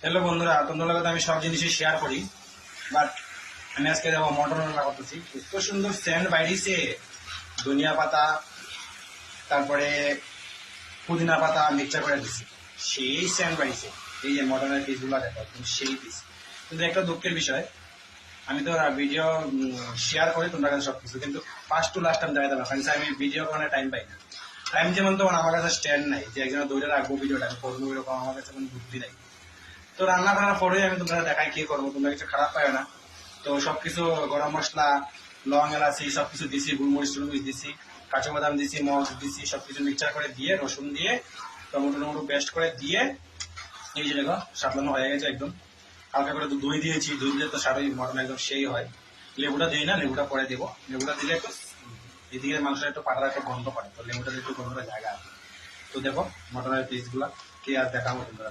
Hello বন্ধুরা, তোমাদের লগত আমি সব জিনিসই শেয়ার করি, বাট আমি আজকে দেখো মটন রান্না করতেছি। এত সুন্দর স্যান্ড বাইরেছে, ধনিয়া পাতা, তারপরে পুদিনা পাতা মিক্সচার করে দিছি, সেই স্যান্ড বাইরেছে। এই যে মটনের পিসগুলো দেখো, একদম সেই পিস। কিন্তু একটা দুঃখের বিষয়, আমি তো ভিডিও শেয়ার করি তোমরা কাছে সবকিছু, কিন্তু ফার্স্ট টু লাস্ট আমি দাঁড়াতে পারবো, কারণ আমি ভিডিও করার টাইম পাই না। টাইম যেমন তখন আমার কাছে স্ট্যান্ড নাই যে একজনের দৌড়ে রাখবো ভিডিওটা আমি করবো, এরকম আমার কাছে কোনো বুদ্ধি নাই। তো রান্না করার পরে আমি তোমরা দেখাই কি করবো, তোমরা কিছু খারাপ পাবে না। তো সবকিছু গরম মশলা, লং এলাচি সবকিছু দিছি, গুলমরিচ টুলমরিচ দিছি, কাঁচা বাদাম দিছি, মরিচ দিছি, সবকিছু মিক্সচার করে দিয়ে, রসুন দিয়ে, টমেটো টমেটো পেস্ট করে দিয়ে, এই যে দেখো সাতলানো হয়ে গেছে একদম। হালকা করে তো দই দিয়েছি, দই দিলে তো সারাই মটন একদম সেই হয়। লেবুটা দিই না, লেবুটা পরে দেবো। লেবুটা দিলে একটু এদিকে মাংসটা একটু পাটার একটু গন্ধ করে, তো লেবুটা একটু গন্ধটা জায়গা আছে। তো দেখো মটনের পিসগুলা কি আর দেখাবো তোমরা।